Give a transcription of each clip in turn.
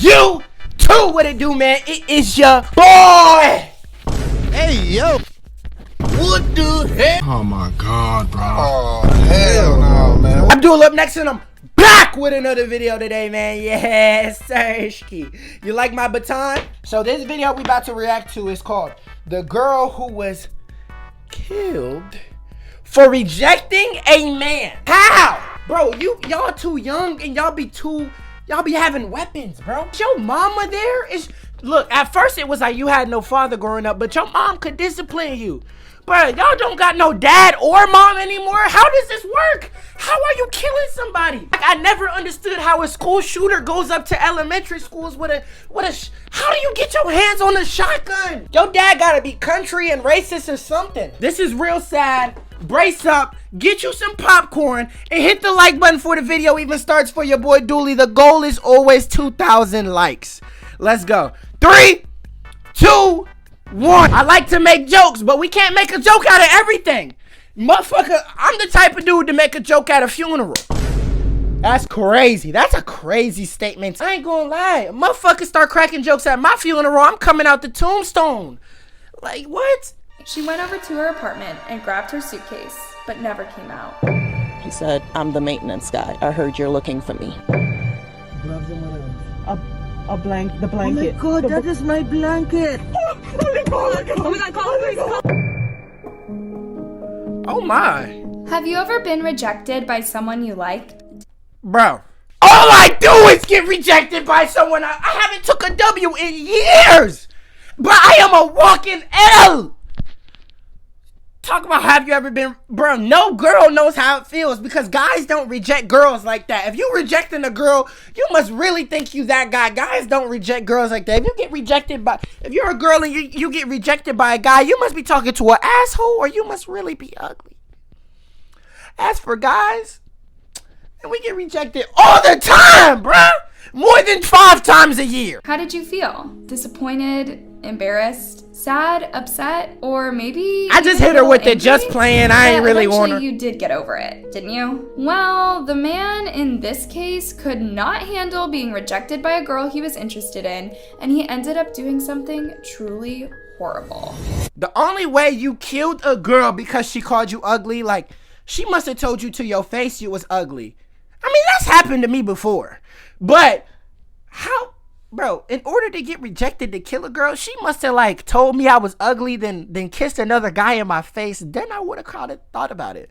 You too, what it do, man? It is your boy. Hey, yo. What the heck? Oh my God, bro. Oh, hell no, man. Abdul up next, and I'm back with another video today, man. Yes, sirski. You like my baton? So this video we about to react to is called "The Girl Who Was Killed for Rejecting a Man." How? Bro, y'all too young and y'all be having weapons, bro. Your mama there is, look, at first it was like you had no father growing up, but your mom could discipline you. Bro, y'all don't got no dad or mom anymore. How does this work? How are you killing somebody? Like, I never understood how a school shooter goes up to elementary schools with a how do you get your hands on a shotgun? Your dad gotta be country and racist or something. This is real sad. Brace up, get you some popcorn, and hit the like button before the video even starts for your boy Dooley. The goal is always 2,000 likes. Let's go. 3, 2, 1. I like to make jokes, but we can't make a joke out of everything. Motherfucker, I'm the type of dude to make a joke at a funeral. That's crazy. That's a crazy statement. I ain't gonna lie. Motherfuckers start cracking jokes at my funeral, I'm coming out the tombstone. Like, what? She went over to her apartment and grabbed her suitcase, but never came out. He said, "I'm the maintenance guy. I heard you're looking for me." Gloves and what else? The blanket. Oh my God, that is my blanket. Oh my. Have you ever been rejected by someone you liked? Bro, all I do is get rejected by someone. I haven't took a W in years, but I am a walking L. Talk about, have you ever been, bro? No girl knows how it feels because guys don't reject girls like that. If you rejecting a girl, you must really think you that guy. Guys don't reject girls like that. If you get rejected by, if you're a girl and you get rejected by a guy, you must be talking to an asshole or you must really be ugly. As for guys, and we get rejected all the time, bro. More than 5 times a year. How did you feel? Disappointed? Embarrassed? Sad? Upset? Or maybe I just hit her with the just playing. I ain't really want her. You did get over it, didn't you? Well, the man in this case could not handle being rejected by a girl he was interested in, and he ended up doing something truly horrible. The only way you killed a girl because she called you ugly, like, she must have told you to your face you was ugly. I mean, that's happened to me before. But how, bro, in order to get rejected to kill a girl, she must have like told me I was ugly, then kissed another guy in my face. Then I would have thought about it.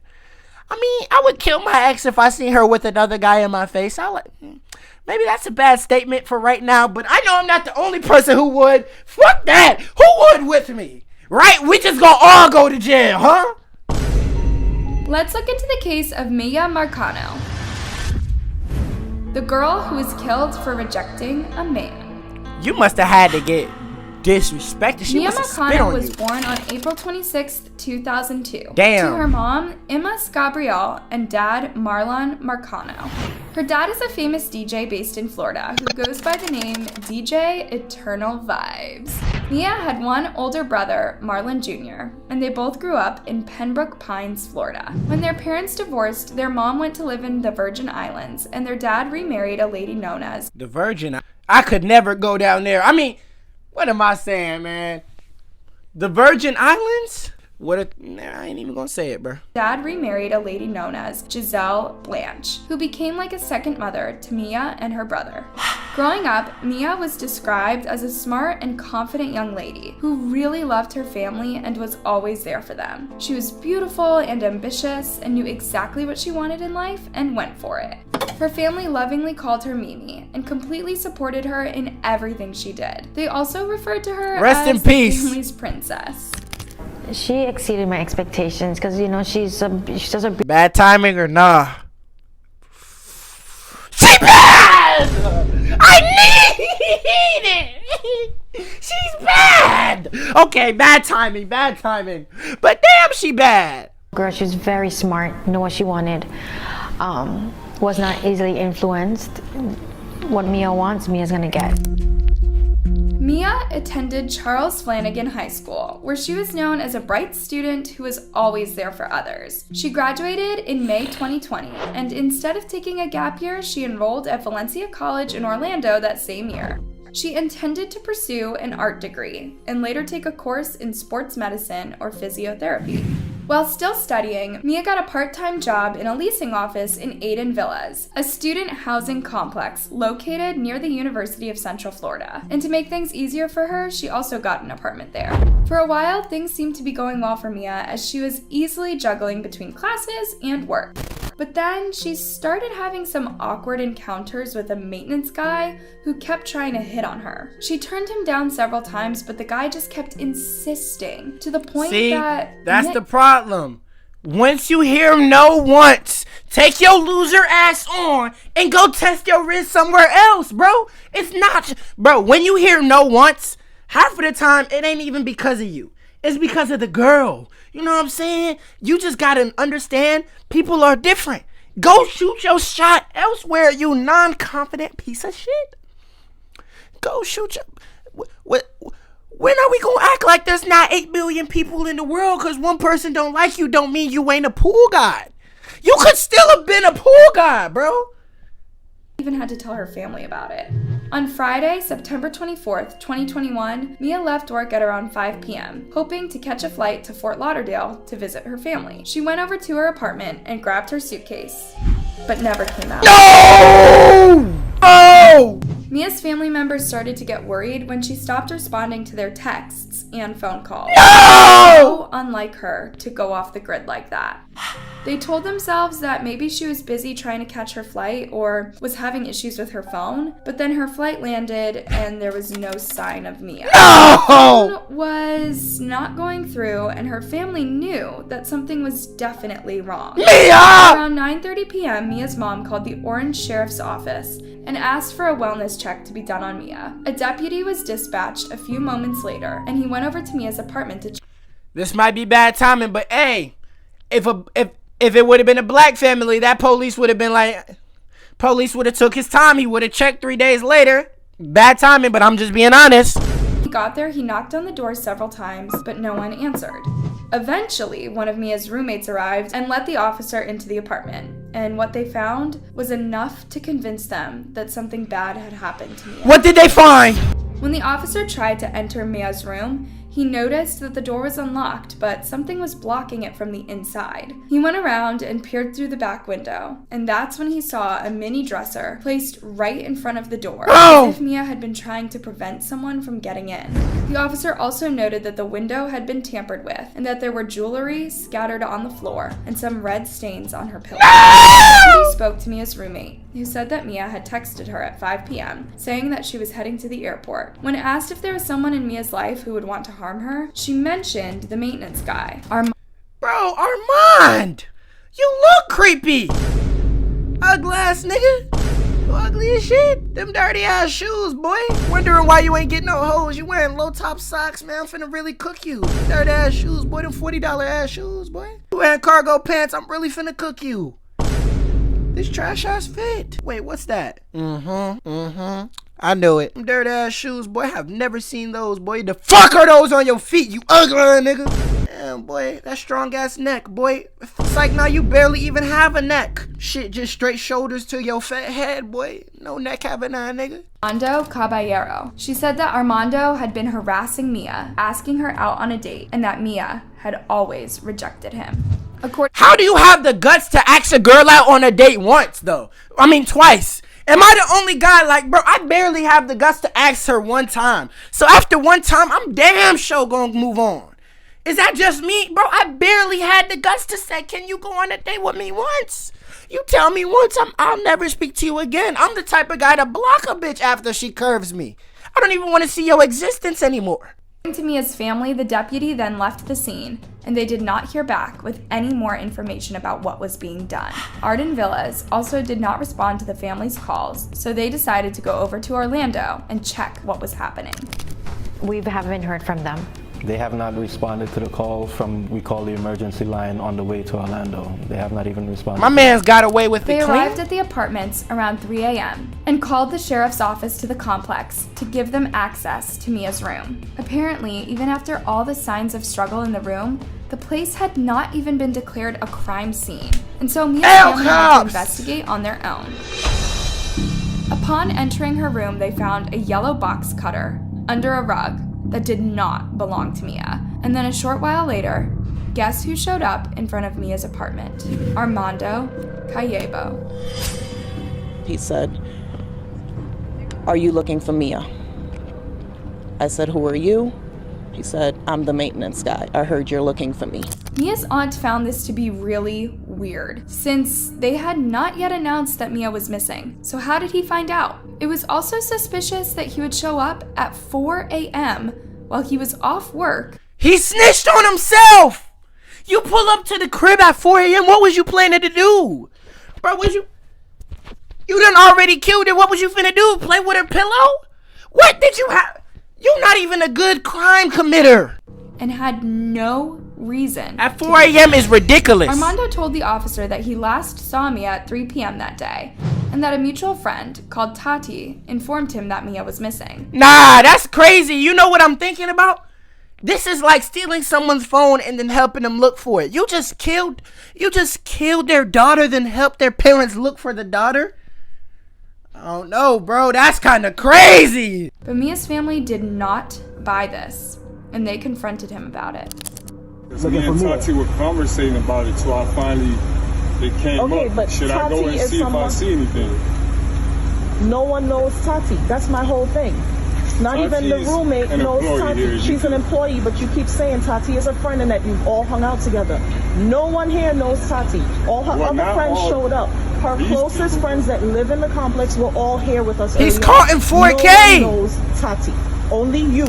I mean, I would kill my ex if I seen her with another guy in my face. Maybe that's a bad statement for right now, but I know I'm not the only person who would. Fuck that. Who would with me? Right? We just gonna all go to jail, huh? Let's look into the case of Mia Marcano, the girl who was killed for rejecting a man. You must have had to get disrespected. She Mia must have spit Marcano on was you. born on April 26th, 2002. Damn. To her mom, Emma Scabriel, and dad, Marlon Marcano. Her dad is a famous DJ based in Florida who goes by the name DJ Eternal Vibes. Mia had one older brother, Marlon Jr., and they both grew up in Pembroke Pines, Florida. When their parents divorced, their mom went to live in the Virgin Islands, and their dad remarried a lady known as the Virgin. I could never go down there. I mean, what am I saying, man? The Virgin Islands? I ain't even gonna say it, bro. Dad remarried a lady known as Giselle Blanche, who became like a second mother to Mia and her brother. Growing up, Mia was described as a smart and confident young lady who really loved her family and was always there for them. She was beautiful and ambitious and knew exactly what she wanted in life and went for it. Her family lovingly called her Mimi and completely supported her in everything she did. They also referred to her Rest in as peace. the family's princess. She exceeded my expectations because, you know, she does a bad timing or nah? She bad! I need it! She's bad! Okay, bad timing. But damn, she bad. girl. She was very smart, knew what she wanted, was not easily influenced. What Mia wants, Mia's gonna get. Mia attended Charles Flanagan High School, where she was known as a bright student who was always there for others. She graduated in May 2020, and instead of taking a gap year, she enrolled at Valencia College in Orlando that same year. She intended to pursue an art degree and later take a course in sports medicine or physiotherapy. While still studying, Mia got a part-time job in a leasing office in Aiden Villas, a student housing complex located near the University of Central Florida. And to make things easier for her, she also got an apartment there. For a while, things seemed to be going well for Mia as she was easily juggling between classes and work. But then she started having some awkward encounters with a maintenance guy who kept trying to hit on her. She turned him down several times, but the guy just kept insisting to the point that's the problem. Once you hear him no once, take your loser ass on and go test your wrist somewhere else, bro. It's not, bro, when you hear no once, half of the time it ain't even because of you. It's because of the girl. You know what I'm saying? You just gotta understand people are different. Go shoot your shot elsewhere, you non-confident piece of shit. Go shoot your... When are we gonna act like there's not 8 billion people in the world because one person don't like you don't mean you ain't a pool guy? You could still have been a pool guy, bro. Even had to tell her family about it. On Friday, September 24th, 2021, Mia left work at around 5 p.m., hoping to catch a flight to Fort Lauderdale to visit her family. She went over to her apartment and grabbed her suitcase, but never came out. No! Oh! Mia's family members started to get worried when she stopped responding to their texts and phone calls. No! So unlike her to go off the grid like that. They told themselves that maybe she was busy trying to catch her flight or was having issues with her phone, but then her flight landed and there was no sign of Mia. No! Her phone was not going through and her family knew that something was definitely wrong. Mia! Around 9:30 p.m., Mia's mom called the Orange Sheriff's Office and asked for a wellness check to be done on Mia. A deputy was dispatched a few moments later and he went over to Mia's apartment to check. This might be bad timing, but hey, if it would have been a black family, that police would have been like, police would have took his time. He would have checked 3 days later. Bad timing, but I'm just being honest. When he got there, he knocked on the door several times, but no one answered. Eventually, one of Mia's roommates arrived and let the officer into the apartment. And what they found was enough to convince them that something bad had happened to Mia. What did they find? When the officer tried to enter Mia's room, he noticed that the door was unlocked, but something was blocking it from the inside. He went around and peered through the back window, and that's when he saw a mini dresser placed right in front of the door, as if Mia had been trying to prevent someone from getting in. The officer also noted that the window had been tampered with, and that there were jewelry scattered on the floor, and some red stains on her pillow. He spoke to Mia's roommate, who said that Mia had texted her at 5 p.m., saying that she was heading to the airport. When asked if there was someone in Mia's life who would want to harm her, she mentioned the maintenance guy. Bro, Armand! You look creepy! Ugly ass nigga! You ugly as shit! Them dirty ass shoes, boy! Wondering why you ain't getting no hoes. You wearing low top socks, man. I'm finna really cook you. Dirty ass shoes, boy. Them $40 ass shoes, boy. You wearing cargo pants. I'm really finna cook you. This trash ass fit. Wait, what's that? I knew it. Them dirty ass shoes, boy. I have never seen those, boy. The fuck are those on your feet, you ugly nigga? Damn, boy. That strong ass neck, boy. It's like now you barely even have a neck. Shit, just straight shoulders to your fat head, boy. No neck having that, nigga. Armando Caballero. She said that Armando had been harassing Mia, asking her out on a date, and that Mia had always rejected him. How do you have the guts to ask a girl out on a date once, though? I mean, twice. Am I the only guy? Like, bro, I barely have the guts to ask her one time. So after one time, I'm damn sure gonna move on. Is that just me? Bro, I barely had the guts to say, can you go on a date with me once? You tell me once, I'll never speak to you again. I'm the type of guy to block a bitch after she curves me. I don't even want to see your existence anymore. According to Mia's family, the deputy then left the scene, and they did not hear back with any more information about what was being done. Arden Villas also did not respond to the family's calls, so they decided to go over to Orlando and check what was happening. We haven't heard from them. They have not responded to the call from, we call the emergency line on the way to Orlando. They have not even responded. My man's got away with They it clean. arrived at the apartments around 3 a.m. and called the sheriff's office to the complex to give them access to Mia's room. Apparently, even after all the signs of struggle in the room, the place had not even been declared a crime scene. And so Mia's family had to investigate on their own. Upon entering her room, they found a yellow box cutter under a rug that did not belong to Mia. And then a short while later, guess who showed up in front of Mia's apartment? Armando Callebo. He said, "Are you looking for Mia?" I said, "Who are you?" He said, "I'm the maintenance guy. I heard you're looking for me." Mia's aunt found this to be really weird, since they had not yet announced that Mia was missing. So how did he find out? It was also suspicious that he would show up at 4 a.m. while he was off work. He snitched on himself! You pull up to the crib at 4 a.m. What was you planning to do? Bro, you done already killed her. What was you finna do? Play with her pillow? What did you have? You're not even a good crime committer. And had no reason. At 4 a.m. is ridiculous. Armando told the officer that he last saw Mia at 3 p.m. that day, and that a mutual friend called Tati informed him that Mia was missing. Nah, that's crazy. You know what I'm thinking about? This is like stealing someone's phone and then helping them look for it. You just killed their daughter, then helped their parents look for the daughter? I don't know, bro. That's kind of crazy. But Mia's family did not buy this, and they confronted him about it. Me and Tati were conversating about it till it came up. But Should I go and see if I see anything? No one knows Tati. That's my whole thing. Not even the roommate knows Tati. She's an employee, but you keep saying Tati is a friend and that you've all hung out together. No one here knows Tati. All her other friends showed up. Her closest friends that live in the complex were all here with us. He's caught in 4K. No one knows Tati. Only you.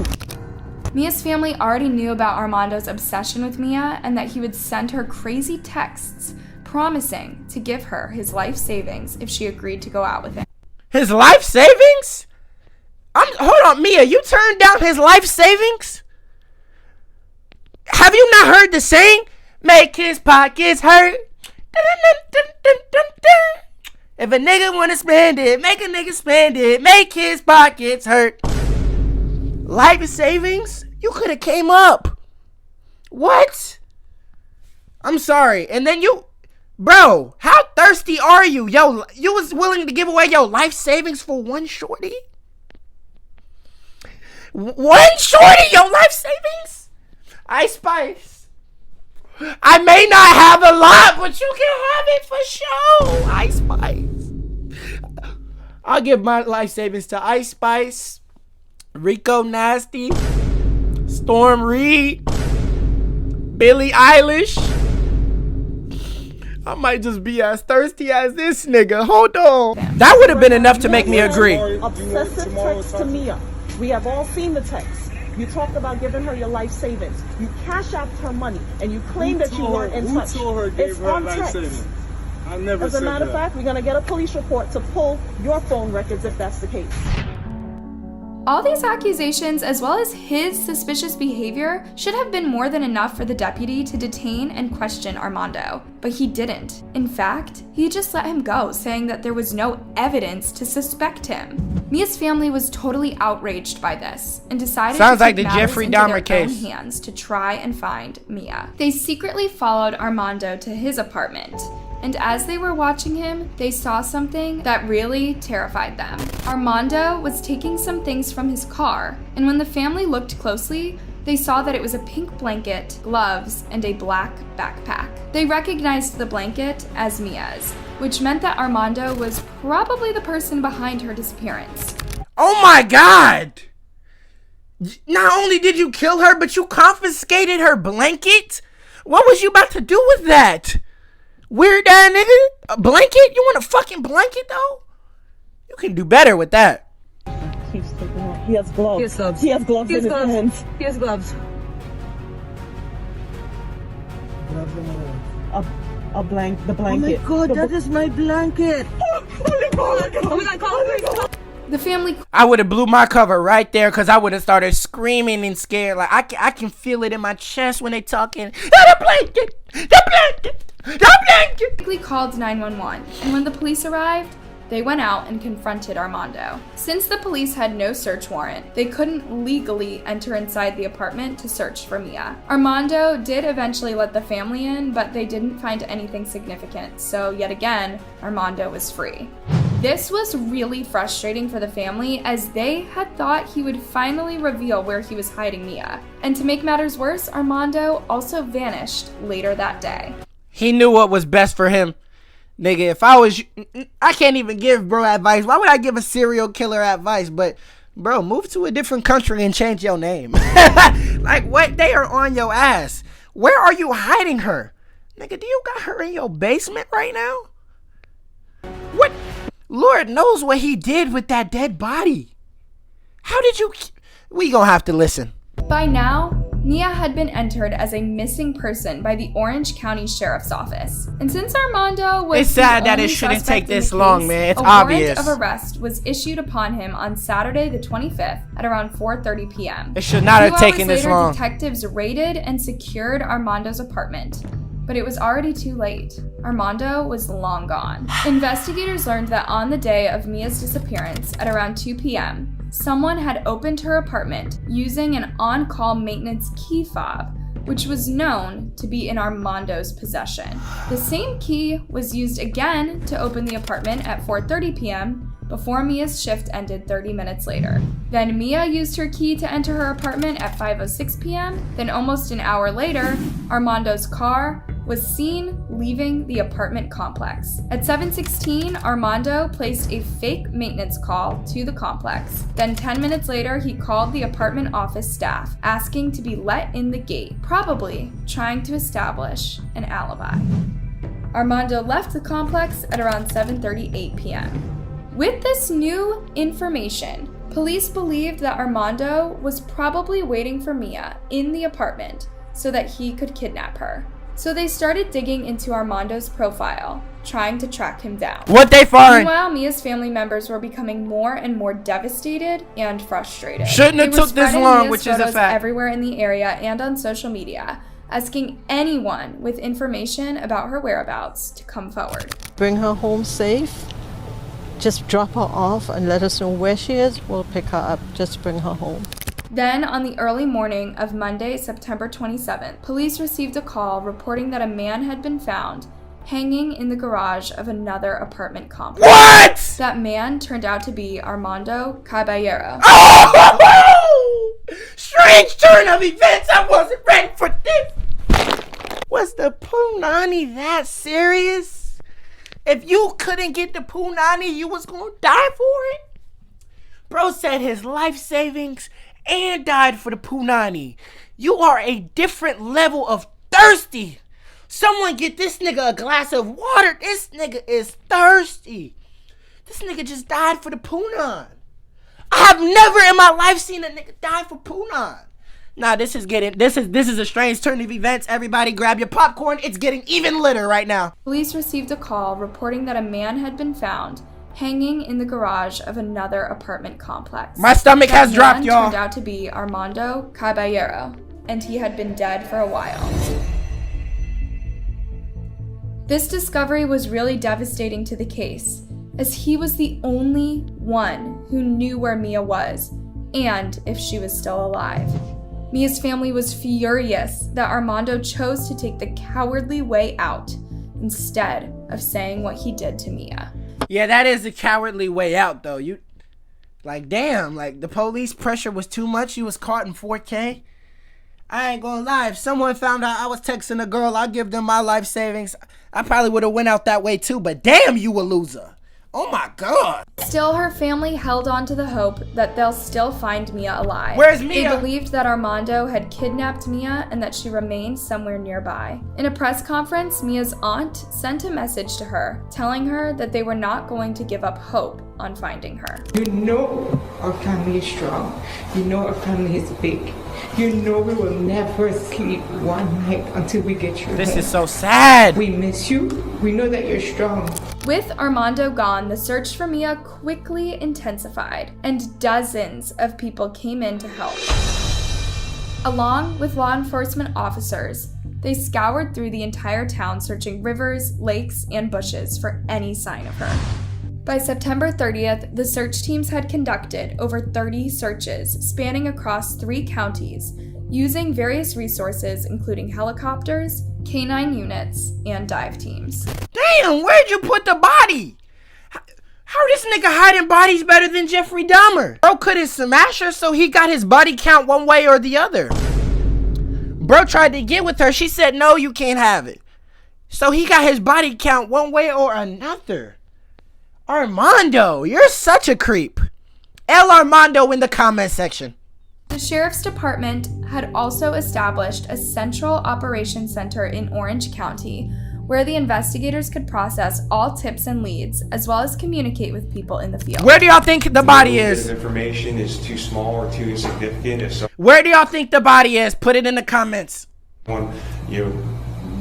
Mia's family already knew about Armando's obsession with Mia and that he would send her crazy texts promising to give her his life savings if she agreed to go out with him. His life savings? Hold on, Mia, you turned down his life savings? Have you not heard the saying? Make his pockets hurt. If a nigga wanna spend it, make a nigga spend it. Make his pockets hurt. Life savings? You could have came up. What? I'm sorry. And then bro, how thirsty are you? Yo, you was willing to give away your life savings for one shorty? One shorty, your life savings? Ice Spice. I may not have a lot, but you can have it for sure. Ice Spice. I'll give my life savings to Ice Spice, Rico Nasty, Storm Reed, Billie Eilish. I might just be as thirsty as this nigga. Hold on. That would have been enough to make me agree. Obsessive text to Mia. We have all seen the text. You talked about giving her your life savings. You cash out her money, and you claim that you weren't in touch. Who told her gave her on life text. savings? I never As a said matter of that. fact, we're going to get a police report to pull your phone records if that's the case. All these accusations, as well as his suspicious behavior, should have been more than enough for the deputy to detain and question Armando, but he didn't. In fact, he just let him go, saying that there was no evidence to suspect him. Mia's family was totally outraged by this and decided Sounds to like take the matters Jeffrey into Dahmer their case. own hands to try and find Mia. They secretly followed Armando to his apartment, and as they were watching him, they saw something that really terrified them. Armando was taking some things from his car, and when the family looked closely, they saw that it was a pink blanket, gloves, and a black backpack. They recognized the blanket as Mia's, which meant that Armando was probably the person behind her disappearance. Oh my God! Not only did you kill her, but you confiscated her blanket? What was you about to do with that? Weird ass nigga? A blanket? You want a fucking blanket though? You can do better with that. He has gloves. He has gloves. He has gloves in his hands. He has gloves. The blanket. Oh my God, that is my blanket. Oh my God. Oh my God, call the police. The family... I would have blew my cover right there because I would have started screaming and scared. Like, I can feel it in my chest when they talking. The blanket! The blanket! The blanket! Quickly called 911, and when the police arrived, they went out and confronted Armando. Since the police had no search warrant, they couldn't legally enter inside the apartment to search for Mia. Armando did eventually let the family in, but they didn't find anything significant, so yet again, Armando was free. This was really frustrating for the family as they had thought he would finally reveal where he was hiding Mia. And to make matters worse, Armando also vanished later that day. He knew what was best for him. Nigga, if I was... I can't even give bro advice. Why would I give a serial killer advice? But, bro, move to a different country and change your name. Like, what? They are on your ass. Where are you hiding her? Nigga, do you got her in your basement right now? What? Lord knows what he did with that dead body. How did you... We gonna have to listen. By now, Mia had been entered as a missing person by the Orange County Sheriff's Office. And since Armando was it's sad that it shouldn't take this long, man. It's obvious. A warrant of arrest was issued upon him on Saturday the 25th at around 4:30 p.m. It should not have taken this long. Detectives raided and secured Armando's apartment. But it was already too late. Armando was long gone. Investigators learned that on the day of Mia's disappearance at around 2 p.m., someone had opened her apartment using an on-call maintenance key fob, which was known to be in Armando's possession. The same key was used again to open the apartment at 4:30 p.m. before Mia's shift ended 30 minutes later. Then Mia used her key to enter her apartment at 5:06 p.m. Then almost an hour later, Armando's car was seen leaving the apartment complex. At 7:16, Armando placed a fake maintenance call to the complex. Then 10 minutes later, he called the apartment office staff, asking to be let in the gate, probably trying to establish an alibi. Armando left the complex at around 7:38 p.m. With this new information, police believed that Armando was probably waiting for Mia in the apartment so that he could kidnap her. So they started digging into Armando's profile, trying to track him down. What they find? Meanwhile, Mia's family members were becoming more and more devastated and frustrated. Shouldn't have took this long, which is a fact. Everywhere in the area and on social media, asking anyone with information about her whereabouts to come forward. Bring her home safe. Just drop her off and let us know where she is. We'll pick her up. Just bring her home. Then, on the early morning of Monday, September 27th, police received a call reporting that a man had been found hanging in the garage of another apartment complex. What? That man turned out to be Armando Caballero. Oh! Strange turn of events. I wasn't ready for this. Was the punani that serious? If you couldn't get the punani, you was gonna die for it? Bro said his life savings and died for the punani. You are a different level of thirsty. Someone get this nigga a glass of water. This nigga is thirsty. This nigga just died for the punan. I have never in my life seen a nigga die for punan. Nah, this is a strange turn of events. Everybody grab your popcorn. It's getting even litter right now. Police received a call reporting that a man had been found hanging in the garage of another apartment complex. My stomach has dropped, y'all. Turned out to be Armando Caballero, and he had been dead for a while. This discovery was really devastating to the case, as he was the only one who knew where Mia was and if she was still alive. Mia's family was furious that Armando chose to take the cowardly way out instead of saying what he did to Mia. Yeah, that is the cowardly way out, though. You, like, damn, like, the police pressure was too much. You was caught in 4K. I ain't gonna lie. If someone found out I was texting a girl, I'd give them my life savings. I probably would have went out that way, too. But damn, you a loser. Oh, my God. Still, her family held on to the hope that they'll still find Mia alive. Where's Mia? They believed that Armando had kidnapped Mia and that she remained somewhere nearby. In a press conference, Mia's aunt sent a message to her, telling her that they were not going to give up hope on finding her. You know our family is strong. You know our family is big. You know we will never sleep one night until we get you home. This is so sad. We miss you. We know that you're strong. With Armando gone, the search for Mia quickly intensified, and dozens of people came in to help. Along with law enforcement officers, they scoured through the entire town searching rivers, lakes, and bushes for any sign of her. By September 30th, the search teams had conducted over 30 searches spanning across 3 counties, using various resources including helicopters, canine units, and dive teams. Damn, where'd you put the body? How this nigga hiding bodies better than Jeffrey Dahmer? Bro couldn't smash her, so he got his body count one way or the other. Bro tried to get with her, she said no, you can't have it. So he got his body count one way or another. Armando, you're such a creep. El Armando in the comment section. The Sheriff's Department had also established a central operations center in Orange County where the investigators could process all tips and leads as well as communicate with people in the field. Where do y'all think the body is? If information is too small or too insignificant, Where do y'all think the body is? Put it in the comments. Someone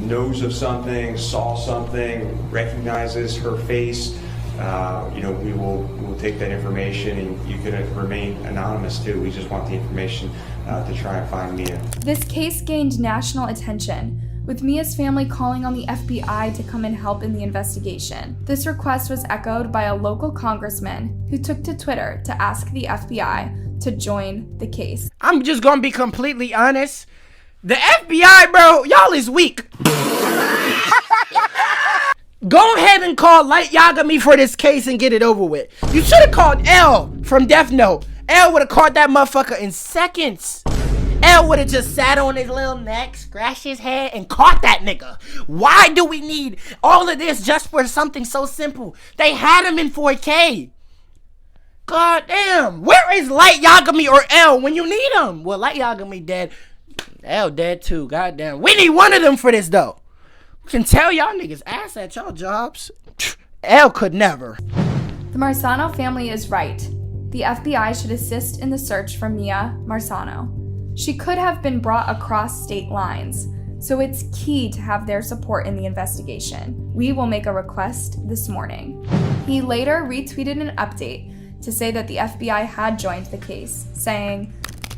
knows of something, saw something, recognizes her face, we will take that information, and you can remain anonymous too. We just want the information to try and find Mia. This case gained national attention, with Mia's family calling on the FBI to come and help in the investigation. This request was echoed by a local congressman who took to Twitter to ask the FBI to join the case. I'm just gonna be completely honest. The FBI, bro, y'all is weak. Go ahead and call Light Yagami for this case and get it over with. You should have called L from Death Note. L would have caught that motherfucker in seconds. L would have just sat on his little neck, scratched his head, and caught that nigga. Why do we need all of this just for something so simple? They had him in 4K. God damn. Where is Light Yagami or L when you need him? Well, Light Yagami dead. L dead too. God damn. We need one of them for this though. Can tell y'all niggas ass at y'all jobs. L could never. The Marzano family is right. The FBI should assist in the search for Mia Marzano. She could have been brought across state lines, so it's key to have their support in the investigation. We will make a request this morning. He later retweeted an update to say that the FBI had joined the case, saying,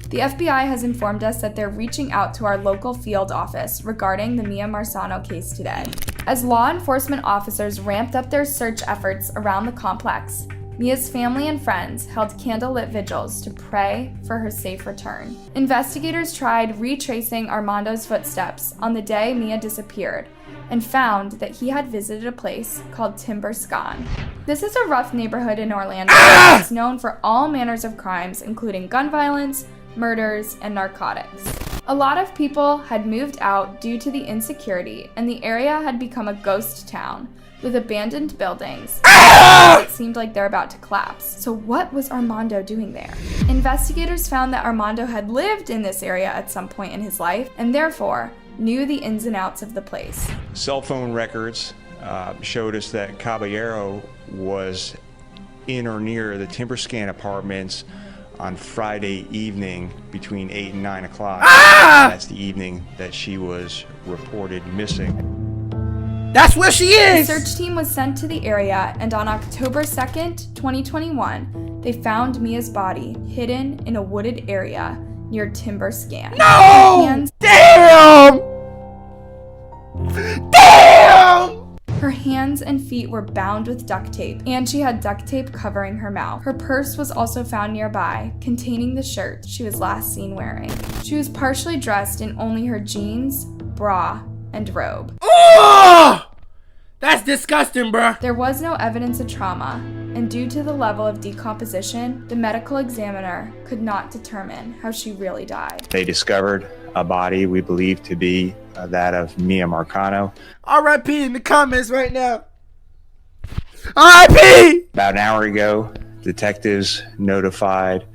"The FBI has informed us that they're reaching out to our local field office regarding the Mia Marzano case today." As law enforcement officers ramped up their search efforts around the complex, Mia's family and friends held candlelit vigils to pray for her safe return. Investigators tried retracing Armando's footsteps on the day Mia disappeared and found that he had visited a place called Timber Scan. This is a rough neighborhood in Orlando that's known for all manners of crimes, including gun violence, murders, and narcotics. A lot of people had moved out due to the insecurity, and the area had become a ghost town with abandoned buildings. It seemed like they're about to collapse. So what was Armando doing there? Investigators found that Armando had lived in this area at some point in his life, and therefore knew the ins and outs of the place. Cell phone records showed us that Caballero was in or near the Timber Scan apartments on Friday evening between 8 and 9 o'clock. That's the evening that she was reported missing. That's where she is! The search team was sent to the area, and on October 2nd, 2021, they found Mia's body hidden in a wooded area near Timber Scan. No! Damn! Damn! Her hands and feet were bound with duct tape, and she had duct tape covering her mouth. Her purse was also found nearby, containing the shirt she was last seen wearing. She was partially dressed in only her jeans, bra, and robe. Oh! That's disgusting, bruh. There was no evidence of trauma, and due to the level of decomposition, the medical examiner could not determine how she really died. They discovered a body we believe to be that of Mia Marzano. R.I.P. in the comments right now. R.I.P. About an hour ago, detectives notified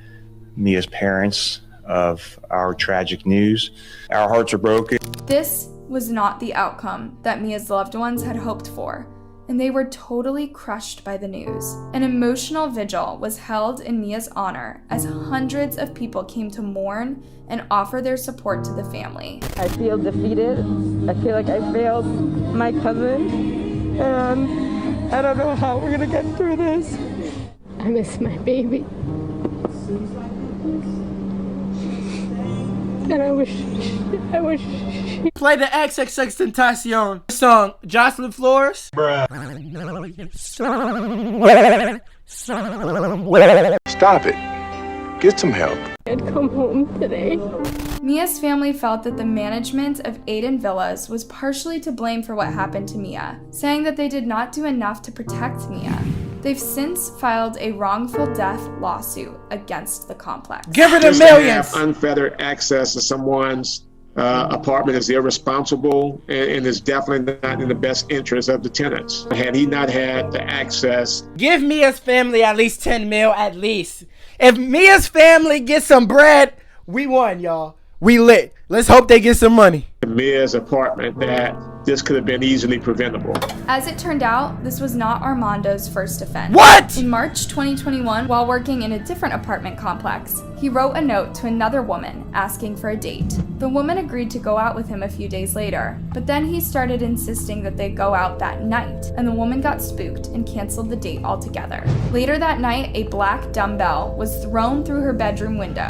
Mia's parents of our tragic news. Our hearts are broken. This was not the outcome that Mia's loved ones had hoped for, and they were totally crushed by the news. An emotional vigil was held in Mia's honor as hundreds of people came to mourn and offer their support to the family. I feel defeated. I feel like I failed my cousin, and I don't know how we're gonna get through this. I miss my baby. And I wish Play the XXXTentacion song, Jocelyn Flores. Stop it. Get some help. I'd come home today. Mia's family felt that the management of Aiden Villas was partially to blame for what happened to Mia, saying that they did not do enough to protect Mia. They've since filed a wrongful death lawsuit against the complex. Give her the Just millions. to have unfettered access to someone's apartment is irresponsible and is definitely not in the best interest of the tenants. Had he not had the access, Give Mia's family at least 10 mil at least. If Mia's family gets some bread, we won, y'all. We lit. Let's hope they get some money. Mia's apartment, that this could have been easily preventable. As it turned out, this was not Armando's first offense. What? In March 2021, while working in a different apartment complex, he wrote a note to another woman asking for a date. The woman agreed to go out with him a few days later, but then he started insisting that they go out that night, and the woman got spooked and canceled the date altogether. Later that night, a black dumbbell was thrown through her bedroom window,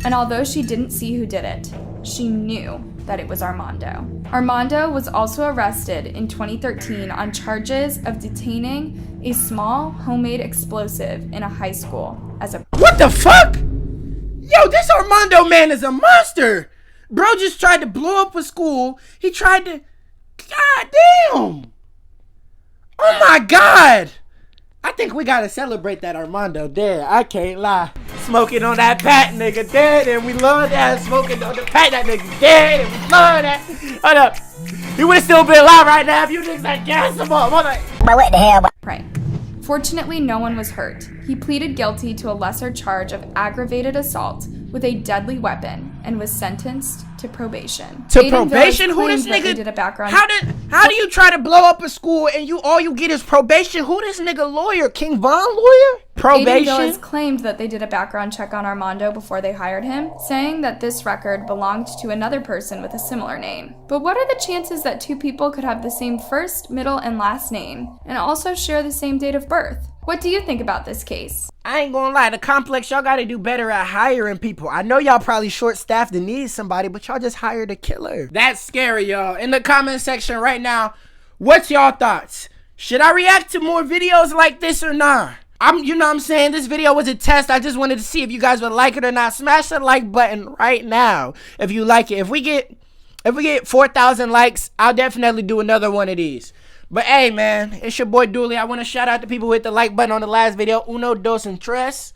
and although she didn't see who did it, she knew that it was Armando. Armando was also arrested in 2013 on charges of detaining a small homemade explosive in a high school as a— What the fuck? Yo, this Armando man is a monster. Bro just tried to blow up a school. He tried to... God damn. Oh my God. I think we gotta celebrate that Armando dead. I can't lie. Smoking on that pat, nigga dead, and we love that. Smoking on the pat, that nigga dead, and we love that. Hold up. He would've still been alive right now if you niggas had gas him up. What the hell? Right. Fortunately, no one was hurt. He pleaded guilty to a lesser charge of aggravated assault with a deadly weapon and was sentenced to probation. To Aiden probation? Villas Who this claimed that he nigga? did a background. How do you try to blow up a school and all you get is probation? Who this nigga lawyer? King Von lawyer? Aiden Villas Probation? claimed that they did a background check on Armando before they hired him, saying that this record belonged to another person with a similar name. But what are the chances that two people could have the same first, middle, and last name, and also share the same date of birth? What do you think about this case? I ain't gonna lie, the complex, y'all gotta do better at hiring people. I know y'all probably short-staffed and need somebody, but y'all just hired a killer. That's scary, y'all. In the comment section right now, what's y'all thoughts? Should I react to more videos like this or not? You know what I'm saying? This video was a test. I just wanted to see if you guys would like it or not. Smash the like button right now if you like it. If we get 4,000 likes, I'll definitely do another one of these. But hey, man, it's your boy Dooley. I want to shout out the people who hit the like button on the last video. Uno, dos, and tres.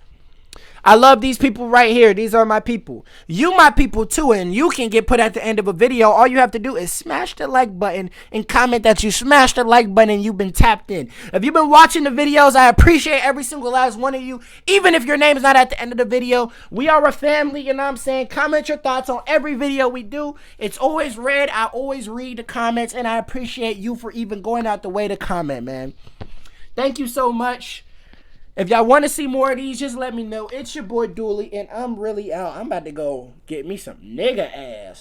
I love these people right here. These are my people. You my people too, and you can get put at the end of a video. All you have to do is smash the like button and comment that you smashed the like button and you've been tapped in. If you've been watching the videos, I appreciate every single last one of you. Even if your name's not at the end of the video, we are a family, you know what I'm saying? Comment your thoughts on every video we do. It's always read. I always read the comments, and I appreciate you for even going out the way to comment, man. Thank you so much. If y'all want to see more of these, just let me know. It's your boy Dooley, and I'm really out. I'm about to go get me some nigga ass.